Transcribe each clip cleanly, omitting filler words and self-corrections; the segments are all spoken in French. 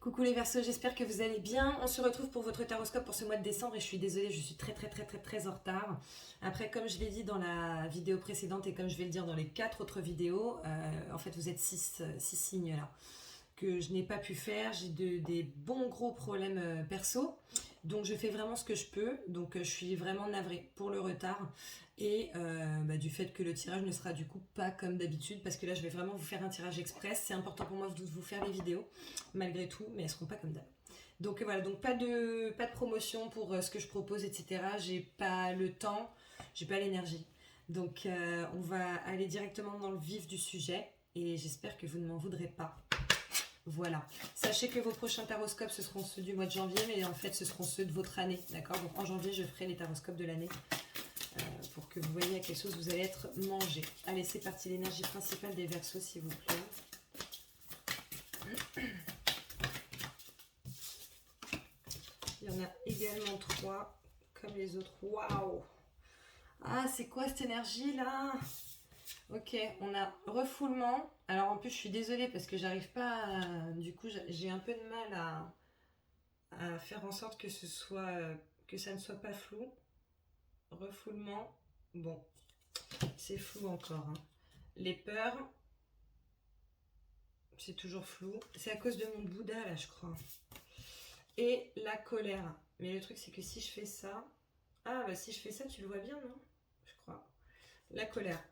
Coucou les Verseaux, j'espère que vous allez bien. On se retrouve pour votre taroscope pour ce mois de décembre et je suis désolée, je suis très en retard. Après, comme je l'ai dit dans la vidéo précédente et comme je vais le dire dans les 4 autres vidéos, en fait vous êtes 6 signes là que je n'ai pas pu faire. J'ai des bons gros problèmes perso, donc je fais vraiment ce que je peux. Donc je suis vraiment navrée pour le retard et du fait que le tirage ne sera du coup pas comme d'habitude, parce que là je vais vraiment vous faire un tirage express. C'est important pour moi de vous faire les vidéos malgré tout, mais elles seront pas comme d'hab. Donc voilà, donc pas de promotion pour ce que je propose, etc. J'ai pas le temps, j'ai pas l'énergie. Donc on va aller directement dans le vif du sujet et j'espère que vous ne m'en voudrez pas. Voilà. Sachez que vos prochains taroscopes, ce seront ceux du mois de janvier, mais en fait, ce seront ceux de votre année. D'accord? Donc en janvier, je ferai les taroscopes de l'année pour que vous voyez à quelle chose vous allez être mangé. Allez, c'est parti. L'énergie principale des Verseaux, s'il vous plaît. Il y en a également 3, comme les autres. Waouh! Ah, c'est quoi cette énergie-là? Ok, on a refoulement. Alors en plus, je suis désolée parce que j'arrive pas à... Du coup, j'ai un peu de mal à faire en sorte que que ça ne soit pas flou. Refoulement. Bon, c'est flou encore. Hein. Les peurs, c'est toujours flou. C'est à cause de mon Bouddha là, je crois. Et la colère. Mais le truc, c'est que si je fais ça... Ah, bah si je fais ça, tu le vois bien, non? Je crois. La colère.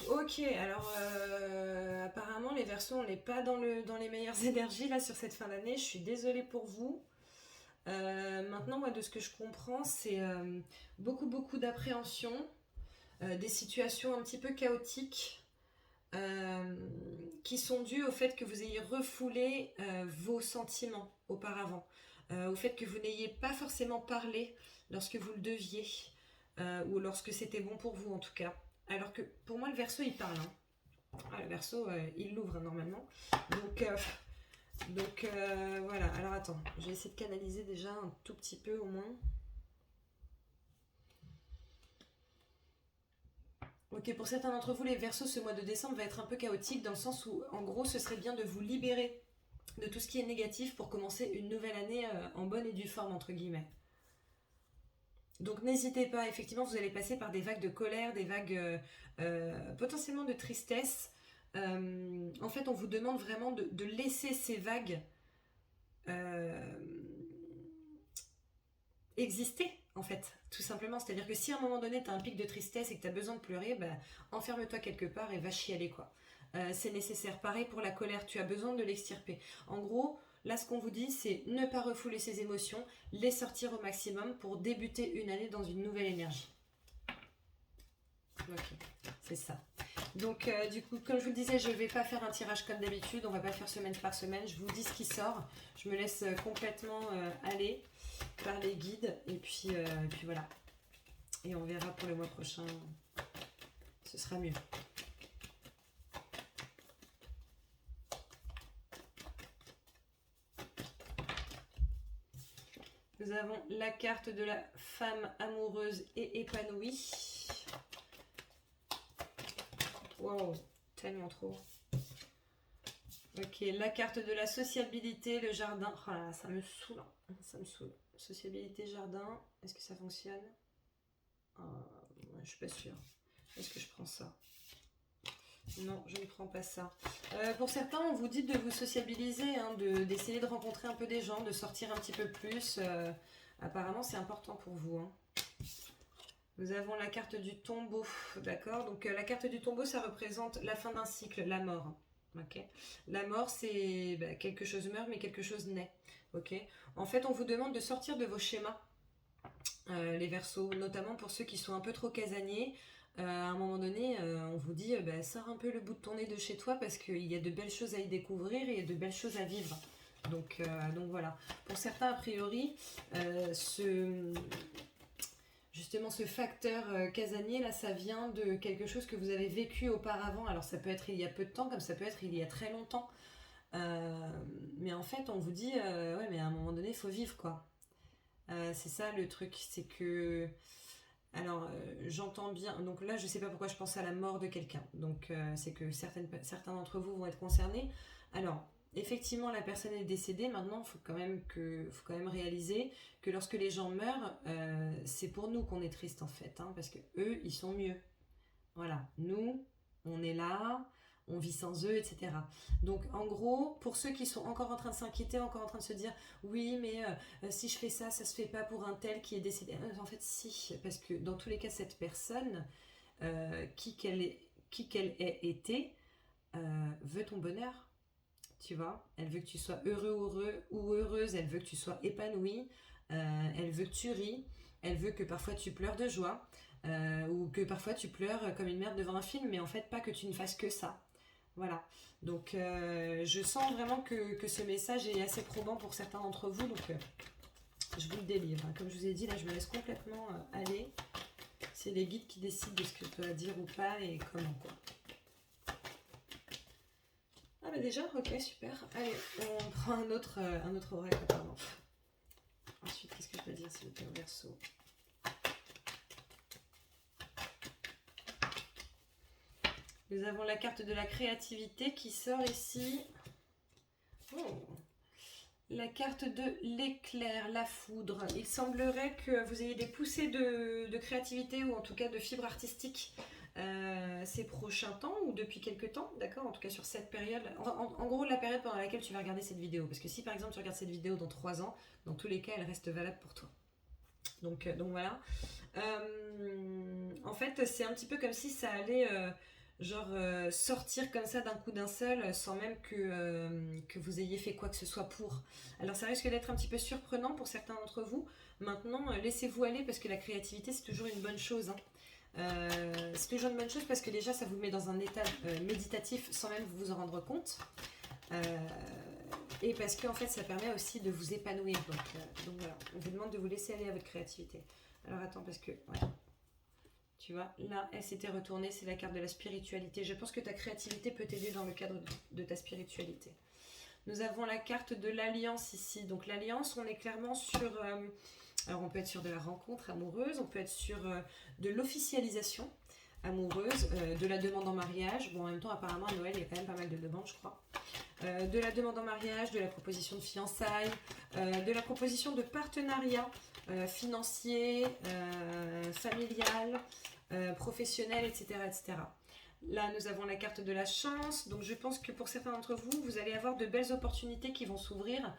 Ok, alors apparemment les Verseaux, on n'est pas dans les meilleures énergies là sur cette fin d'année. Je suis désolée pour vous. Maintenant, moi, de ce que je comprends, c'est beaucoup d'appréhension, des situations un petit peu chaotiques qui sont dues au fait que vous ayez refoulé vos sentiments auparavant, au fait que vous n'ayez pas forcément parlé lorsque vous le deviez, ou lorsque c'était bon pour vous en tout cas. Alors que pour moi, le Verseau, il parle. Hein. Ah, le Verseau, il l'ouvre normalement. Donc voilà. Alors attends, je vais essayer de canaliser déjà un tout petit peu au moins. Ok, pour certains d'entre vous, les Verseaux, ce mois de décembre va être un peu chaotique dans le sens où, en gros, ce serait bien de vous libérer de tout ce qui est négatif pour commencer une nouvelle année en bonne et due forme, entre guillemets. Donc n'hésitez pas, effectivement, vous allez passer par des vagues de colère, des vagues potentiellement de tristesse. En fait, on vous demande vraiment de laisser ces vagues exister, en fait, tout simplement. C'est-à-dire que si à un moment donné, tu as un pic de tristesse et que tu as besoin de pleurer, bah, enferme-toi quelque part et va chialer, quoi. C'est nécessaire. Pareil pour la colère, tu as besoin de l'extirper. En gros, là, ce qu'on vous dit, c'est ne pas refouler ses émotions, les sortir au maximum pour débuter une année dans une nouvelle énergie. Ok, c'est ça. Donc du coup, comme je vous le disais, je ne vais pas faire un tirage comme d'habitude, on ne va pas faire semaine par semaine, je vous dis ce qui sort, je me laisse complètement aller par les guides, et puis voilà. Et on verra pour le mois prochain, ce sera mieux. Nous avons la carte de la femme amoureuse et épanouie. Wow, tellement trop. Ok, la carte de la sociabilité, le jardin. Oh là là, ça me saoule. Hein. Ça me saoule. Sociabilité, jardin. Est-ce que ça fonctionne? Je suis pas sûre. Est-ce que je prends ça? Non, je ne prends pas ça. Pour certains, on vous dit de vous sociabiliser, hein, d'essayer de rencontrer un peu des gens, de sortir un petit peu plus. Apparemment, c'est important pour vous. Hein. Nous avons la carte du tombeau, d'accord? Donc la carte du tombeau, ça représente la fin d'un cycle, la mort. Okay. La mort, c'est quelque chose meurt, mais quelque chose naît. Okay. En fait, on vous demande de sortir de vos schémas, les Verseaux, notamment pour ceux qui sont un peu trop casaniers. À un moment donné, on vous dit sors un peu le bout de ton nez de chez toi parce qu'il y a de belles choses à y découvrir et il y a de belles choses à vivre. Donc voilà. Pour certains, a priori, justement, ce facteur casanier, là, ça vient de quelque chose que vous avez vécu auparavant. Alors, ça peut être il y a peu de temps, comme ça peut être il y a très longtemps. Mais en fait, on vous dit, ouais, mais à un moment donné, il faut vivre, quoi. C'est ça le truc, c'est que... Alors, j'entends bien... Donc là, je sais pas pourquoi je pense à la mort de quelqu'un. Donc, c'est que certains d'entre vous vont être concernés. Alors, effectivement la personne est décédée, maintenant faut quand même réaliser que lorsque les gens meurent, c'est pour nous qu'on est triste en fait, hein, parce que eux ils sont mieux. Voilà, nous on est là, on vit sans eux, etc. Donc en gros, pour ceux qui sont encore en train de s'inquiéter, encore en train de se dire oui mais si je fais ça, ça se fait pas pour un tel qui est décédé. En fait si, parce que dans tous les cas cette personne, qui qu'elle ait été, veut ton bonheur. Tu vois, elle veut que tu sois heureux ou heureuse, elle veut que tu sois épanouie, elle veut que tu ris, elle veut que parfois tu pleures de joie, ou que parfois tu pleures comme une merde devant un film, mais en fait pas que tu ne fasses que ça. Voilà. Donc je sens vraiment que ce message est assez probant pour certains d'entre vous, donc je vous le délivre. Comme je vous ai dit, là je me laisse complètement aller. C'est les guides qui décident de ce que je dois dire ou pas et comment quoi. Ah bah déjà, ok, super. Allez, on prend un autre oracle, pardon. Ensuite, qu'est-ce que je peux dire, s'il vous plaît, au Verseau? Nous avons la carte de la créativité qui sort ici. Oh. La carte de l'éclair, la foudre. Il semblerait que vous ayez des poussées de créativité ou en tout cas de fibre artistique ces prochains temps ou depuis quelques temps, d'accord? En tout cas sur cette période. En gros, la période pendant laquelle tu vas regarder cette vidéo. Parce que si par exemple tu regardes cette vidéo dans 3 ans, dans tous les cas, elle reste valable pour toi. Donc voilà. En fait, c'est un petit peu comme si ça allait sortir comme ça d'un coup d'un seul sans même que vous ayez fait quoi que ce soit pour. Alors ça risque d'être un petit peu surprenant pour certains d'entre vous. Maintenant, laissez-vous aller parce que la créativité c'est toujours une bonne chose. Hein. C'est toujours une bonne chose parce que déjà ça vous met dans un état méditatif sans même vous en rendre compte. Et parce que en fait ça permet aussi de vous épanouir. Donc voilà, on vous demande de vous laisser aller à votre créativité. Alors attends parce que ouais. Tu vois, là elle s'était retournée, c'est la carte de la spiritualité. Je pense que ta créativité peut t'aider dans le cadre de ta spiritualité. Nous avons la carte de l'alliance ici. Donc l'alliance, on est clairement sur... alors on peut être sur de la rencontre amoureuse, on peut être sur de l'officialisation amoureuse, de la demande en mariage. Bon, en même temps, apparemment, à Noël, il y a quand même pas mal de demandes, je crois. De la demande en mariage, de la proposition de fiançailles, de la proposition de partenariat financier, familial, professionnel, etc., etc. Là, nous avons la carte de la chance. Donc, je pense que pour certains d'entre vous, vous allez avoir de belles opportunités qui vont s'ouvrir,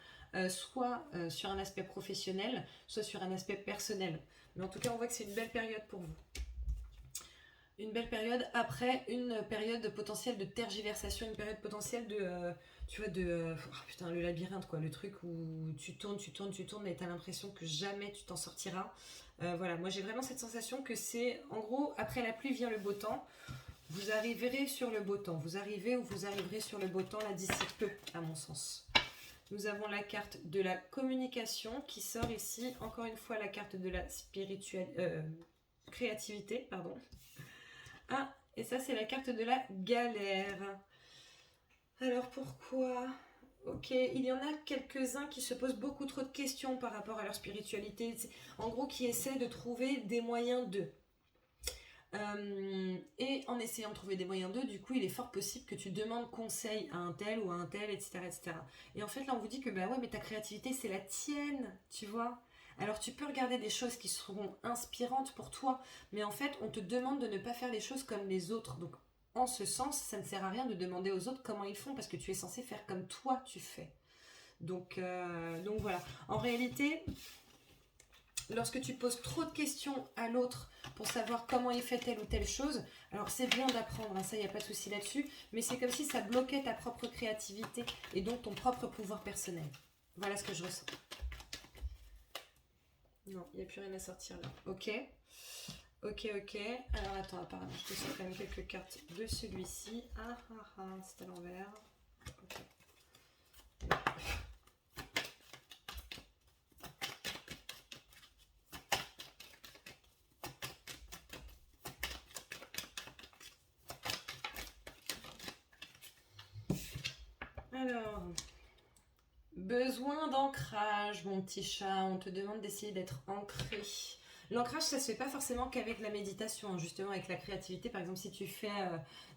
soit sur un aspect professionnel, soit sur un aspect personnel. Mais en tout cas, on voit que c'est une belle période pour vous. Une belle période après une période potentielle de tergiversation, une période potentielle de, tu vois, putain, le labyrinthe, quoi, le truc où tu tournes et t'as l'impression que jamais tu t'en sortiras. Voilà, moi j'ai vraiment cette sensation que c'est, en gros, après la pluie vient le beau temps. Vous arriverez sur le beau temps. Vous arrivez ou vous arriverez sur le beau temps là d'ici peu, à mon sens. Nous avons la carte de la communication qui sort ici. Encore une fois, la carte de la créativité, pardon. Ah, et ça, c'est la carte de la galère. Alors, pourquoi? Ok, il y en a quelques-uns qui se posent beaucoup trop de questions par rapport à leur spiritualité. En gros, qui essaient de trouver des moyens d'eux. Et en essayant de trouver des moyens d'eux, du coup, il est fort possible que tu demandes conseil à un tel ou à un tel, etc., etc. Et en fait, là, on vous dit que, bah ouais, mais ta créativité, c'est la tienne, tu vois. Alors, tu peux regarder des choses qui seront inspirantes pour toi, mais en fait, on te demande de ne pas faire les choses comme les autres. Donc, en ce sens, ça ne sert à rien de demander aux autres comment ils font, parce que tu es censé faire comme toi, tu fais. Donc voilà. En réalité... Lorsque tu poses trop de questions à l'autre pour savoir comment il fait telle ou telle chose, alors c'est bien d'apprendre, hein, ça il n'y a pas de souci là-dessus, mais c'est comme si ça bloquait ta propre créativité et donc ton propre pouvoir personnel. Voilà ce que je ressens. Non, il n'y a plus rien à sortir là. Ok. Alors attends, apparemment, je te sors quand même quelques cartes de celui-ci. C'est à l'envers. Ok. Alors, besoin d'ancrage, mon petit chat. On te demande d'essayer d'être ancré. L'ancrage, ça se fait pas forcément qu'avec la méditation, hein, justement avec la créativité. Par exemple, si tu fais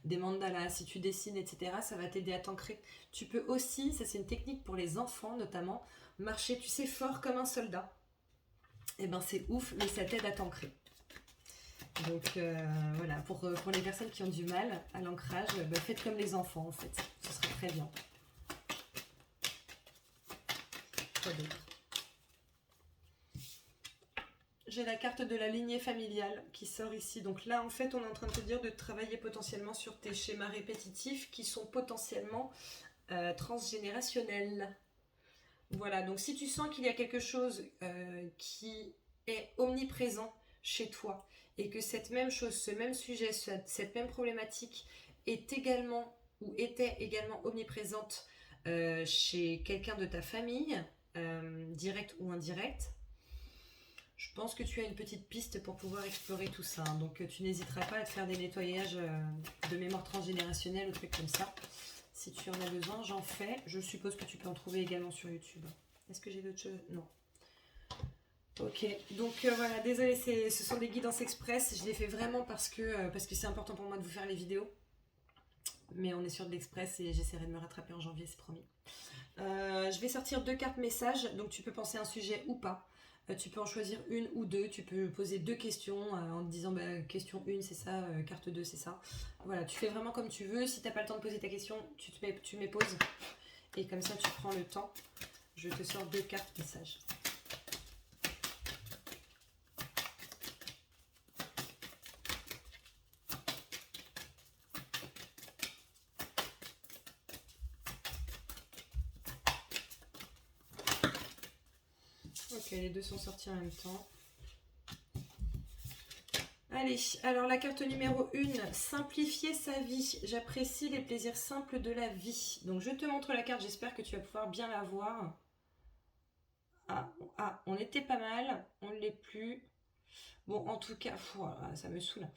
des mandalas, si tu dessines, etc., ça va t'aider à t'ancrer. Tu peux aussi, ça c'est une technique pour les enfants notamment, marcher, tu sais, fort comme un soldat. Et ben c'est ouf, mais ça t'aide à t'ancrer. Donc voilà, pour les personnes qui ont du mal à l'ancrage, faites comme les enfants en fait, ce serait très bien. Quoi d'autre? J'ai la carte de la lignée familiale qui sort ici. Donc là, en fait, on est en train de te dire de travailler potentiellement sur tes schémas répétitifs qui sont potentiellement transgénérationnels. Voilà, donc si tu sens qu'il y a quelque chose qui est omniprésent chez toi et que cette même chose, ce même sujet, cette même problématique est également ou était également omniprésente chez quelqu'un de ta famille, direct ou indirect, je pense que tu as une petite piste pour pouvoir explorer tout ça. Hein. Donc tu n'hésiteras pas à te faire des nettoyages de mémoire transgénérationnelle ou trucs comme ça. Si tu en as besoin, j'en fais. Je suppose que tu peux en trouver également sur YouTube. Est-ce que j'ai d'autres choses? Non. Ok, donc voilà, désolé, ce sont des guidances express. Je les fais vraiment parce que c'est important pour moi de vous faire les vidéos. Mais on est sur de l'express et j'essaierai de me rattraper en janvier, c'est promis. Je vais sortir 2 cartes messages, donc tu peux penser à un sujet ou pas. Tu peux en choisir une ou deux, tu peux poser 2 questions en te disant question 1 c'est ça, carte 2 c'est ça. Voilà, tu fais vraiment comme tu veux. Si tu n'as pas le temps de poser ta question, tu mets pause. Et comme ça tu prends le temps. Je te sors 2 cartes messages. Ok, les 2 sont sortis en même temps. Allez, alors la carte numéro 1, simplifier sa vie. J'apprécie les plaisirs simples de la vie. Donc je te montre la carte, j'espère que tu vas pouvoir bien la voir. Ah, on était pas mal, on ne l'est plus. Bon, en tout cas, voilà, ça me saoule.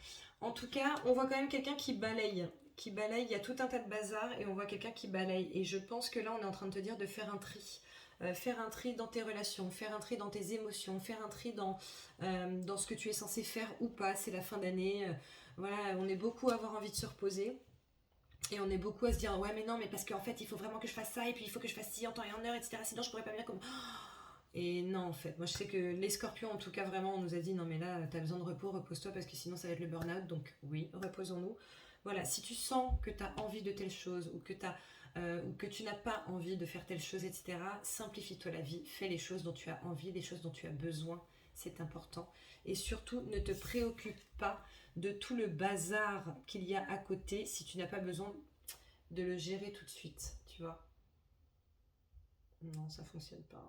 En tout cas, on voit quand même quelqu'un qui balaye. Qui balaye, il y a tout un tas de bazar et on voit quelqu'un qui balaye. Et je pense que là, on est en train de te dire de faire un tri. Faire un tri dans tes relations, faire un tri dans tes émotions, faire un tri dans ce que tu es censé faire ou pas. C'est la fin d'année. Voilà, on est beaucoup à avoir envie de se reposer. Et on est beaucoup à se dire, ouais mais non, mais parce qu'en fait, il faut vraiment que je fasse ça, et puis il faut que je fasse ci en temps et en heure, etc. Sinon, je pourrais pas bien comme... Et non, en fait, moi je sais que les scorpions, en tout cas, vraiment, on nous a dit, non mais là, t'as besoin de repos, repose-toi, parce que sinon ça va être le burn-out. Donc oui, reposons-nous. Voilà, si tu sens que tu as envie de telle chose, ou que tu n'as pas envie de faire telle chose, etc., simplifie-toi la vie, fais les choses dont tu as envie, les choses dont tu as besoin, c'est important. Et surtout, ne te préoccupe pas de tout le bazar qu'il y a à côté si tu n'as pas besoin de le gérer tout de suite, tu vois. Non, ça fonctionne pas.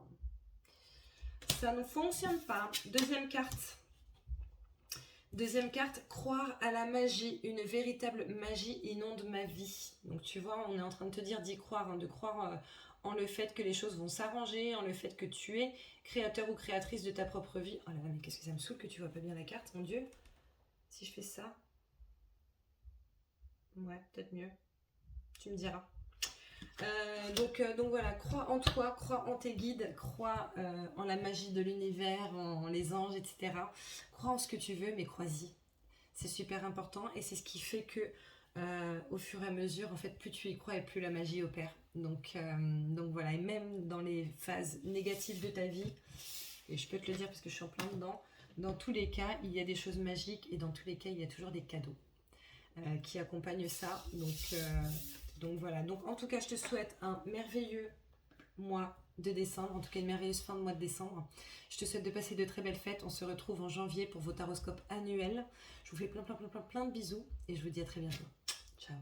Ça ne fonctionne pas. Deuxième carte. Deuxième carte, croire à la magie. Une véritable magie inonde ma vie. Donc tu vois, on est en train de te dire d'y croire, hein, de croire en le fait que les choses vont s'arranger, en le fait que tu es créateur ou créatrice de ta propre vie. Oh là là, mais qu'est-ce que ça me saoule que tu vois pas bien la carte, mon Dieu. Si je fais ça. Ouais, peut-être mieux. Tu me diras. Donc voilà, crois en toi, crois en tes guides, crois en la magie de l'univers, en les anges, etc. Crois en ce que tu veux, mais crois-y. C'est super important et c'est ce qui fait que au fur et à mesure, en fait, plus tu y crois et plus la magie opère. Donc voilà, et même dans les phases négatives de ta vie, et je peux te le dire parce que je suis en plein dedans, dans tous les cas, il y a des choses magiques et dans tous les cas, il y a toujours des cadeaux qui accompagnent ça. Donc voilà, donc en tout cas je te souhaite un merveilleux mois de décembre, en tout cas une merveilleuse fin de mois de décembre. Je te souhaite de passer de très belles fêtes, on se retrouve en janvier pour vos taroscopes annuels. Je vous fais plein de bisous et je vous dis à très bientôt. Ciao.